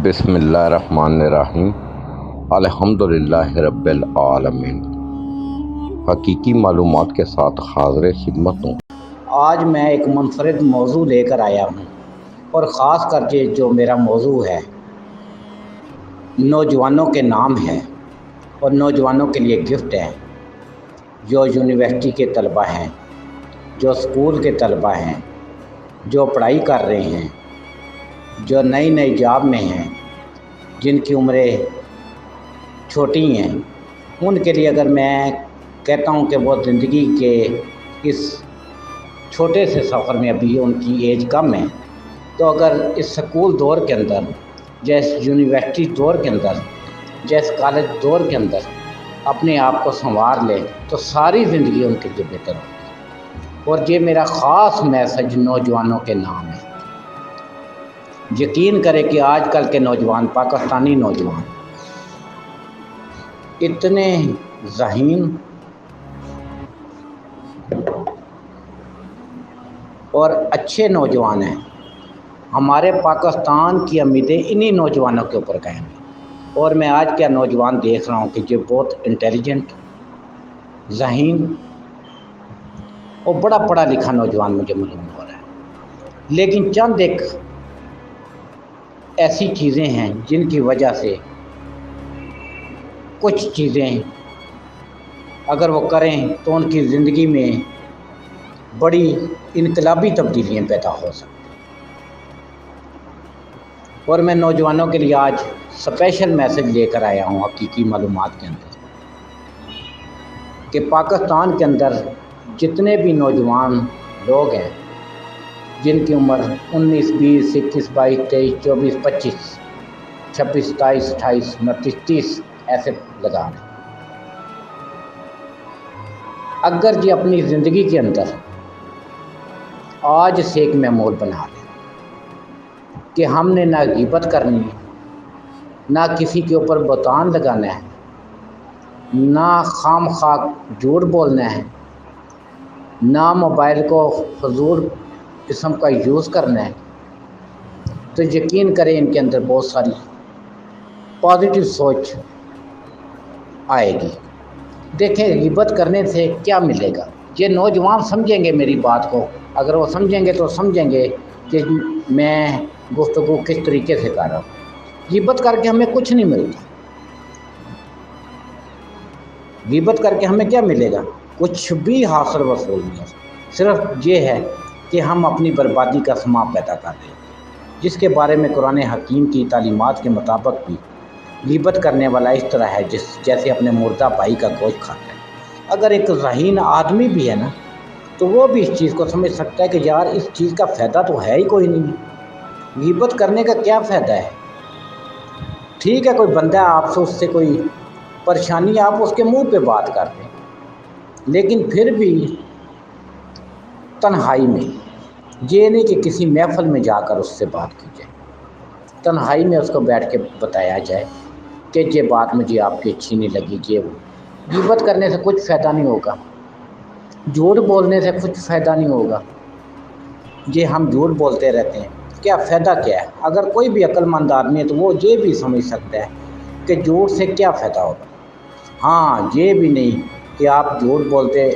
بسم اللہ الرحمن الرحیم الحمدللہ رب العالمین۔ حقیقی معلومات کے ساتھ حاضر خدمت ہوں۔ آج میں ایک منفرد موضوع لے کر آیا ہوں، اور خاص کر کے جو میرا موضوع ہے نوجوانوں کے نام ہے اور نوجوانوں کے لیے گفٹ ہے، جو یونیورسٹی کے طلبہ ہیں، جو اسکول کے طلبہ ہیں، جو پڑھائی کر رہے ہیں، جو نئی جاب میں ہیں، جن کی عمریں چھوٹی ہیں، ان کے لیے اگر میں کہتا ہوں کہ وہ زندگی کے اس چھوٹے سے سفر میں ابھی ان کی ایج کم ہے، تو اگر اس سکول دور کے اندر، جیسے یونیورسٹی دور کے اندر، جیسے کالج دور کے اندر اپنے آپ کو سنوار لے تو ساری زندگی ان کے لیے بہتر ہوگی۔ اور یہ میرا خاص میسج نوجوانوں کے نام ہے۔ یقین کرے کہ آج کل کے نوجوان، پاکستانی نوجوان اتنے ذہین اور اچھے نوجوان ہیں۔ ہمارے پاکستان کی امیدیں انہی نوجوانوں کے اوپر قائم ہیں، اور میں آج کیا نوجوان دیکھ رہا ہوں کہ یہ بہت انٹیلیجنٹ، ذہین اور بڑا پڑھا لکھا نوجوان مجھے معلوم ہو رہا ہے، لیکن چند ایک ایسی چیزیں ہیں جن کی وجہ سے کچھ چیزیں اگر وہ کریں تو ان کی زندگی میں بڑی انقلابی تبدیلیاں پیدا ہو سکتی ہیں۔ اور میں نوجوانوں کے لیے آج اسپیشل میسج لے کر آیا ہوں حقیقی معلومات کے اندر، کہ پاکستان کے اندر جتنے بھی نوجوان لوگ ہیں جن کی عمر 19، 20، 21، 22، 23، 24، 25، 26، 27، 28، 29، 30 ایسے لگا لیں، اگر یہ اپنی زندگی کے اندر آج سے ایک معمول بنا لیں کہ ہم نے نہ غیبت کرنی ہے، نہ کسی کے اوپر بہتان لگانا ہے، نہ خام خواہ جھوٹ بولنا ہے، نہ موبائل کو فضول قسم کا یوز کرنا ہے، تو یقین کریں ان کے اندر بہت ساری پازیٹیو سوچ آئے گی۔ دیکھیں غیبت کرنے سے کیا ملے گا، یہ نوجوان سمجھیں گے میری بات کو، اگر وہ سمجھیں گے تو سمجھیں گے کہ میں گفتگو کس طریقے سے کر رہا ہوں۔ غیبت کر کے ہمیں کچھ نہیں ملتا۔ غیبت کر کے ہمیں کیا ملے گا؟ کچھ بھی حاصل وصول نہیں ہے، صرف یہ ہے کہ ہم اپنی بربادی کا سماں پیدا کر رہے ہیں، جس کے بارے میں قرآن حکیم کی تعلیمات کے مطابق بھی غیبت کرنے والا اس طرح ہے جیسے اپنے مردہ بھائی کا گوشت کھاتا ہے۔ اگر ایک ذہین آدمی بھی ہے نا، تو وہ بھی اس چیز کو سمجھ سکتا ہے کہ یار اس چیز کا فائدہ تو ہے ہی کوئی نہیں، غیبت کرنے کا کیا فائدہ ہے؟ ٹھیک ہے، کوئی بندہ آپ سے، اس سے کوئی پریشانی، آپ اس کے منہ پہ بات کرتے ہیں، لیکن پھر بھی تنہائی میں، یہ نہیں کہ کسی محفل میں جا کر اس سے بات کی جائے، تنہائی میں اس کو بیٹھ کے بتایا جائے کہ یہ بات مجھے آپ کی اچھی نہیں لگی۔ یہ غیبت کرنے سے کچھ فائدہ نہیں ہوگا، جھوٹ بولنے سے کچھ فائدہ نہیں ہوگا۔ یہ ہم جھوٹ بولتے رہتے ہیں، کیا فائدہ کیا ہے؟ اگر کوئی بھی عقل مند آدمی ہے تو وہ یہ بھی سمجھ سکتا ہے کہ جھوٹ سے کیا فائدہ ہوگا۔ ہاں، یہ بھی نہیں کہ آپ جھوٹ بولتے،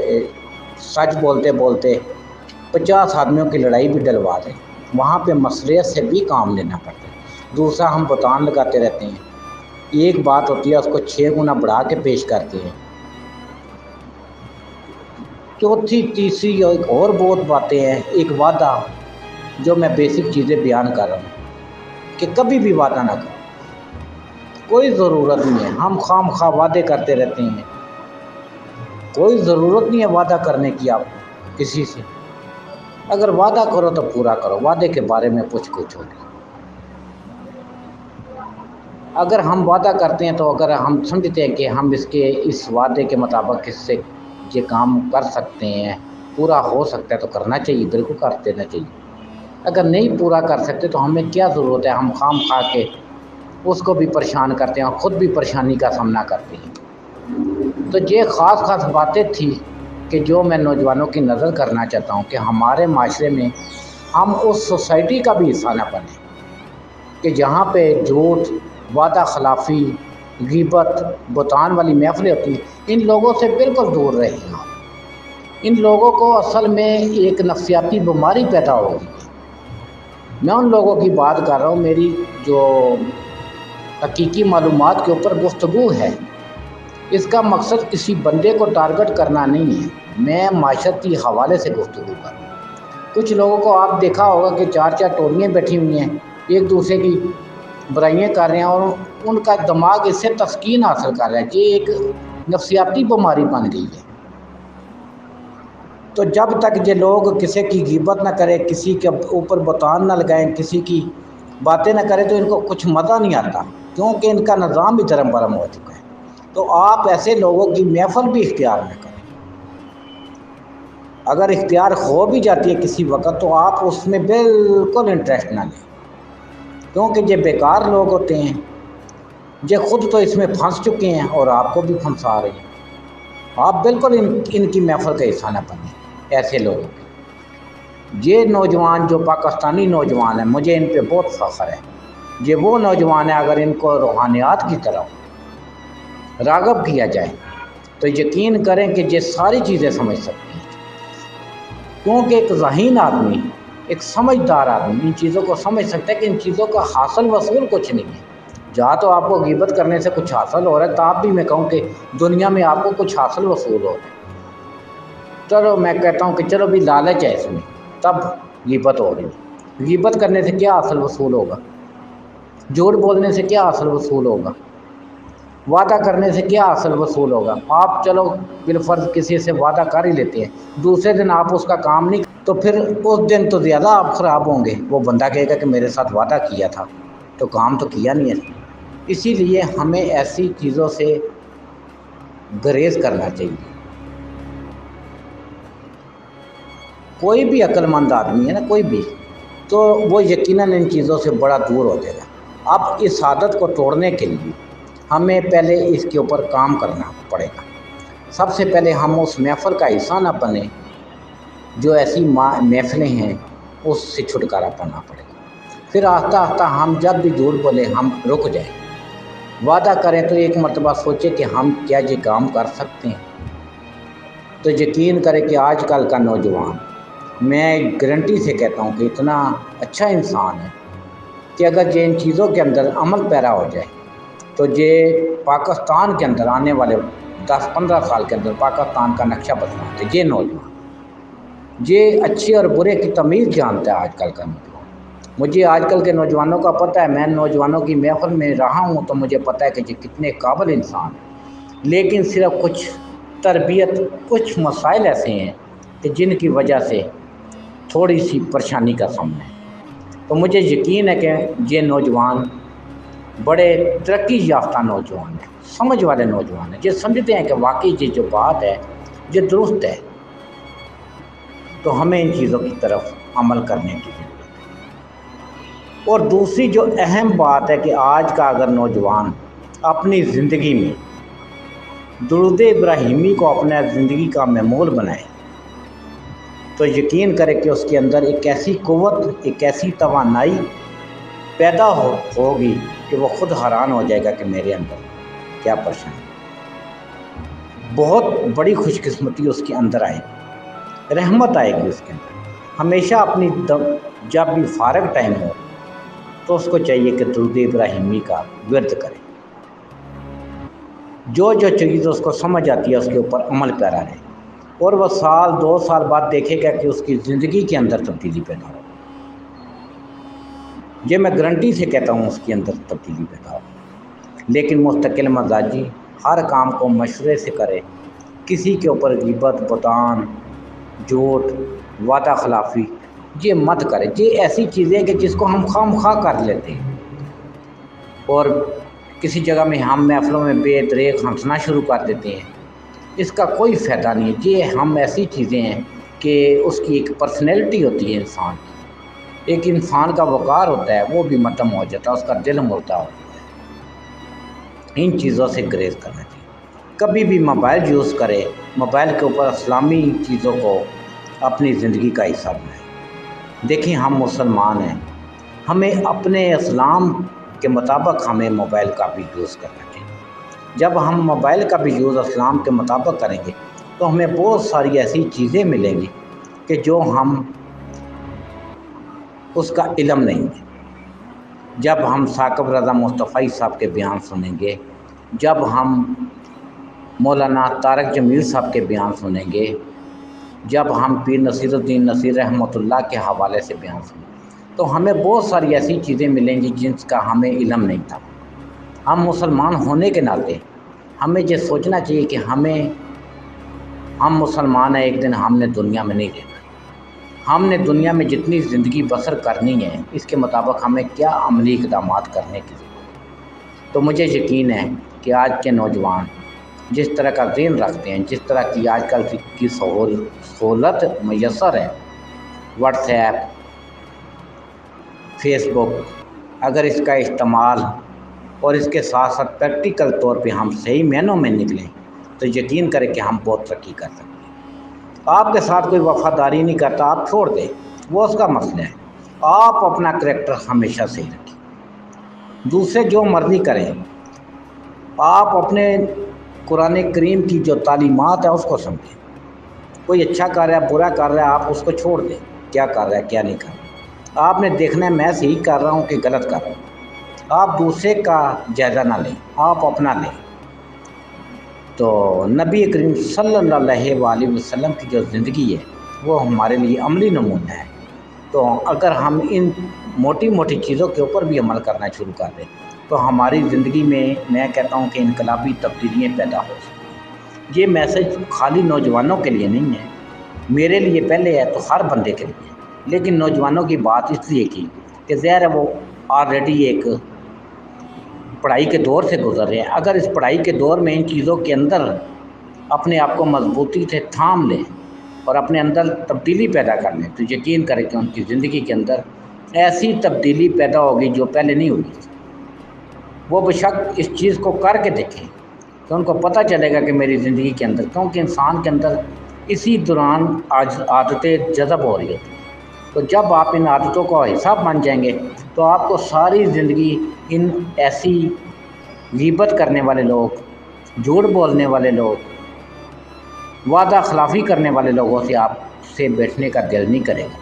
سچ بولتے بولتے 50 آدمیوں کی لڑائی بھی ڈلوا دیں، وہاں پہ مسئلے سے بھی کام لینا پڑتا ہے۔ دوسرا، ہم بہتان لگاتے رہتے ہیں، ایک بات ہوتی ہے اس کو 6 گنا بڑھا کے پیش کرتے ہیں۔ چوتھی، تیسری اور بہت باتیں ہیں۔ ایک وعدہ، جو میں بیسک چیزیں بیان کر رہا ہوں کہ کبھی بھی وعدہ نہ کرو، کوئی ضرورت نہیں ہے، ہم خام خواہ وعدے کرتے رہتے ہیں، کوئی ضرورت نہیں ہے وعدہ کرنے کی آپ کو کسی سے۔ اگر وعدہ کرو تو پورا کرو، وعدے کے بارے میں کچھ ہوگی۔ اگر ہم وعدہ کرتے ہیں تو اگر ہم سمجھتے ہیں کہ ہم اس وعدے کے مطابق اس سے یہ کام کر سکتے ہیں، پورا ہو سکتا ہے تو کرنا چاہیے، بالکل کر دینا چاہیے۔ اگر نہیں پورا کر سکتے تو ہمیں کیا ضرورت ہے، ہم خام خواہ کے اس کو بھی پریشان کرتے ہیں اور خود بھی پریشانی کا سامنا کرتے ہیں۔ تو یہ خاص باتیں تھی کہ جو میں نوجوانوں کی نظر کرنا چاہتا ہوں کہ ہمارے معاشرے میں ہم اس سوسائٹی کا بھی حصہ نہ بنیں کہ جہاں پہ جھوٹ، وعدہ خلافی، غیبت، بہتان والی محفلیں ہوتی ہیں، ان لوگوں سے بالکل دور رہیں آپ۔ ان لوگوں کو اصل میں ایک نفسیاتی بیماری پیدا ہوگی۔ میں ان لوگوں کی بات کر رہا ہوں، میری جو حقیقی معلومات کے اوپر گفتگو ہے، اس کا مقصد کسی بندے کو ٹارگٹ کرنا نہیں ہے، میں معاشرتی حوالے سے گفتگو کر رہا ہوں۔ کچھ لوگوں کو آپ دیکھا ہوگا کہ چار چار ٹولیاں بیٹھی ہوئی ہیں، ایک دوسرے کی برائیاں کر رہے ہیں اور ان کا دماغ اس سے تسکین حاصل کر رہا ہے۔ یہ ایک نفسیاتی بیماری بن گئی ہے۔ تو جب تک یہ لوگ کسی کی غیبت نہ کریں، کسی کے اوپر بہتان نہ لگائیں، کسی کی باتیں نہ کریں، تو ان کو کچھ مزہ نہیں آتا، کیونکہ ان کا نظام بھی دھرم برم ہو چکا ہے۔ تو آپ ایسے لوگوں کی محفل بھی اختیار نہ کریں۔ اگر اختیار ہو بھی جاتی ہے کسی وقت، تو آپ اس میں بالکل انٹرسٹ نہ لیں، کیونکہ یہ بیکار لوگ ہوتے ہیں، یہ خود تو اس میں پھنس چکے ہیں اور آپ کو بھی پھنسا رہے ہیں۔ آپ بالکل ان کی محفل کا حصہ نہ بنیں ایسے لوگوں کے۔ یہ نوجوان جو پاکستانی نوجوان ہیں، مجھے ان پہ بہت فخر ہے۔ یہ وہ نوجوان ہیں، اگر ان کو روحانیات کی طرف راغب کیا جائے تو یقین کریں کہ یہ ساری چیزیں سمجھ سکتے ہیں، کیونکہ ایک ذہین آدمی، ایک سمجھدار آدمی ان چیزوں کو سمجھ سکتا ہے کہ ان چیزوں کا حاصل وصول کچھ نہیں ہے۔ جہاں تو آپ کو غیبت کرنے سے کچھ حاصل ہو رہا ہے، تب بھی میں کہوں کہ دنیا میں آپ کو کچھ حاصل وصول ہو رہا ہے۔ چلو میں کہتا ہوں کہ چلو بھی لالچ ہے اس میں، تب غیبت ہو رہی ہے۔ غیبت کرنے سے کیا حاصل وصول ہوگا؟ جھوٹ بولنے سے کیا حاصل وصول ہوگا؟ وعدہ کرنے سے کیا حاصل وصول ہوگا؟ آپ چلو بالفرض کسی سے وعدہ کر ہی لیتے ہیں، دوسرے دن آپ اس کا کام نہیں، تو پھر اس دن تو زیادہ آپ خراب ہوں گے۔ وہ بندہ کہے گا کہ میرے ساتھ وعدہ کیا تھا تو کام تو کیا نہیں ہے۔ اسی لیے ہمیں ایسی چیزوں سے گریز کرنا چاہیے۔ کوئی بھی عقل مند آدمی ہے نا، کوئی بھی، تو وہ یقیناً ان چیزوں سے بڑا دور ہو جائے گا۔ اب اس عادت کو توڑنے کے لیے ہمیں پہلے اس کے اوپر کام کرنا پڑے گا۔ سب سے پہلے ہم اس محفل کا حصہ نہ بنیں جو ایسی محفلیں ہیں، اس سے چھٹکارا پانا پڑے گا۔ پھر آہستہ آہستہ ہم جب بھی جھوٹ بولیں ہم رک جائیں، وعدہ کریں تو ایک مرتبہ سوچیں کہ ہم کیا یہ کام کر سکتے ہیں۔ تو یقین کریں کہ آج کل کا نوجوان، میں گارنٹی سے کہتا ہوں کہ اتنا اچھا انسان ہے کہ اگر یہ ان چیزوں کے اندر عمل پیرا ہو جائے تو یہ پاکستان کے اندر آنے والے 10-15 سال کے اندر پاکستان کا نقشہ بدلا ہے۔ یہ نوجوان، یہ اچھے اور برے کی تمیز جانتا ہے آج کل کا نوجوان۔ مجھے آج کل کے نوجوانوں کا پتہ ہے، میں نوجوانوں کی محفل میں رہا ہوں تو مجھے پتہ ہے کہ یہ کتنے قابل انسان ہیں، لیکن صرف کچھ تربیت، کچھ مسائل ایسے ہیں کہ جن کی وجہ سے تھوڑی سی پریشانی کا سامنا ہے۔ تو مجھے یقین ہے کہ یہ نوجوان بڑے ترقی یافتہ نوجوان ہیں، سمجھ والے نوجوان ہیں، یہ سمجھتے ہیں کہ واقعی یہ جو بات ہے یہ درست ہے۔ تو ہمیں ان چیزوں کی طرف عمل کرنے کی ضرورت ہے۔ اور دوسری جو اہم بات ہے کہ آج کا اگر نوجوان اپنی زندگی میں درود ابراہیمی کو اپنا زندگی کا معمول بنائے تو یقین کرے کہ اس کے اندر ایک ایسی قوت، ایک ایسی توانائی پیدا ہوگی کہ وہ خود حیران ہو جائے گا کہ میرے اندر کیا پریشانی ہے۔ بہت بڑی خوش قسمتی اس کے اندر آئے گی، رحمت آئے گی اس کے اندر۔ ہمیشہ اپنی جب بھی فارغ ٹائم ہو تو اس کو چاہیے کہ درود ابراہیمی کا ورد کرے، جو چیز اس کو سمجھ آتی ہے اس کے اوپر عمل پیرا رہے، اور وہ 1-2 سال بعد دیکھے گا کہ اس کی زندگی کے اندر تبدیلی پیدا ہو۔ یہ میں گارنٹی سے کہتا ہوں اس کے اندر تبدیلی پیدا ہو۔ لیکن مستقل مزاجی ہر کام کو مشورے سے کرے، کسی کے اوپر غیبت، بہتان، جھوٹ، وعدہ خلافی یہ مت کرے۔ یہ ایسی چیزیں کہ جس کو ہم خواہ کر لیتے ہیں، اور کسی جگہ میں ہم محفلوں میں بے دریغ ہنسنا شروع کر دیتے ہیں، اس کا کوئی فائدہ نہیں ہے۔ یہ ہم ایسی چیزیں ہیں کہ اس کی ایک پرسنالٹی ہوتی ہے انسان کی، ایک انسان کا وقار ہوتا ہے، وہ بھی ختم ہو جاتا ہے، اس کا دل مردہ ہو جاتا ہے۔ ان چیزوں سے گریز کرنا چاہیے۔ کبھی بھی موبائل یوز کرے، موبائل کے اوپر اسلامی چیزوں کو اپنی زندگی کا حصہ بنائیں۔ دیکھیں ہم مسلمان ہیں، ہمیں اپنے اسلام کے مطابق ہمیں موبائل کا بھی یوز کرنا چاہیے۔ جب ہم موبائل کا بھی یوز اسلام کے مطابق کریں گے تو ہمیں بہت ساری ایسی چیزیں ملیں گی کہ جو ہم اس کا علم نہیں ہے۔ جب ہم ثاقب رضا مصطفی صاحب کے بیان سنیں گے، جب ہم مولانا طارق جمیل صاحب کے بیان سنیں گے، جب ہم پیر نصیر الدین نصیر رحمۃ اللہ کے حوالے سے بیان سنیں گے تو ہمیں بہت ساری ایسی چیزیں ملیں گی جن کا ہمیں علم نہیں تھا۔ ہم مسلمان ہونے کے ناطے ہمیں یہ سوچنا چاہیے کہ ہم مسلمان ہیں، ایک دن ہم نے دنیا میں نہیں رہنا۔ ہم نے دنیا میں جتنی زندگی بسر کرنی ہے اس کے مطابق ہمیں کیا عملی اقدامات کرنے کی ضرورت ہے۔ تو مجھے یقین ہے کہ آج کے نوجوان جس طرح کا ذہن رکھتے ہیں، جس طرح کی آج کل کی سہولت میسر ہے، واٹس ایپ، فیس بک، اگر اس کا استعمال اور اس کے ساتھ ساتھ پریکٹیکل طور پہ ہم صحیح معنوں میں نکلیں تو یقین کریں کہ ہم بہت ترقی کر سکتے ہیں۔ آپ کے ساتھ کوئی وفاداری نہیں کرتا، آپ چھوڑ دیں، وہ اس کا مسئلہ ہے۔ آپ اپنا کریکٹر ہمیشہ صحیح رکھیں، دوسرے جو مرضی کریں، آپ اپنے قرآن کریم کی جو تعلیمات ہے اس کو سمجھیں۔ کوئی اچھا کر رہا ہے، برا کر رہا ہے، آپ اس کو چھوڑ دیں، کیا کر رہا ہے کیا نہیں کر رہا۔ آپ نے دیکھنا ہے میں صحیح کر رہا ہوں کہ غلط کر رہا ہوں۔ آپ دوسرے کا جائزہ نہ لیں، آپ اپنا لیں۔ تو نبی کریم صلی اللہ علیہ وسلم کی جو زندگی ہے وہ ہمارے لیے عملی نمونہ ہے۔ تو اگر ہم ان موٹی موٹی چیزوں کے اوپر بھی عمل کرنا شروع کر دیں تو ہماری زندگی میں کہتا ہوں کہ انقلابی تبدیلیاں پیدا ہو سکتی ہیں۔ یہ میسج خالی نوجوانوں کے لیے نہیں ہے، میرے لیے پہلے ہے تو ہر بندے کے لیے، لیکن نوجوانوں کی بات اس لیے کی کہ ظاہر ہے وہ آلریڈی ایک پڑھائی کے دور سے گزر رہے ہیں۔ اگر اس پڑھائی کے دور میں ان چیزوں کے اندر اپنے آپ کو مضبوطی سے تھام لیں اور اپنے اندر تبدیلی پیدا کر لیں تو یقین کریں کہ ان کی زندگی کے اندر ایسی تبدیلی پیدا ہوگی جو پہلے نہیں ہوئی تھی۔ وہ بشک اس چیز کو کر کے دیکھیں تو ان کو پتہ چلے گا کہ میری زندگی کے اندر، کیونکہ انسان کے اندر اسی دوران عادتیں جذب ہو رہی ہوتی ہیں۔ تو جب آپ ان عادتوں کا حصہ بن جائیں گے تو آپ کو ساری زندگی ان ایسی غیبت کرنے والے لوگ، جھوٹ بولنے والے لوگ، وعدہ خلافی کرنے والے لوگوں سے آپ سے بیٹھنے کا دل نہیں کرے گا۔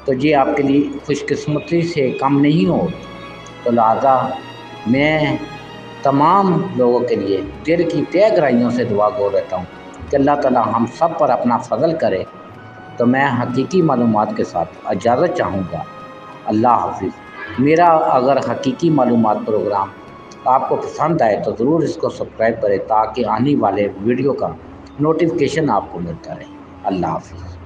تو یہ آپ کے لیے خوش قسمتی سے کم نہیں ہوگی۔ تو لہٰذا میں تمام لوگوں کے لیے دل کی تہ گہرائیوں سے دعا گو رہتا ہوں کہ اللہ تعالیٰ ہم سب پر اپنا فضل کرے۔ تو میں حقیقی معلومات کے ساتھ اجازت چاہوں گا۔ اللہ حافظ۔ میرا اگر حقیقی معلومات پروگرام آپ کو پسند آئے تو ضرور اس کو سبسکرائب کریں تاکہ آنے والے ویڈیو کا نوٹیفیکیشن آپ کو ملتا رہے۔ اللہ حافظ۔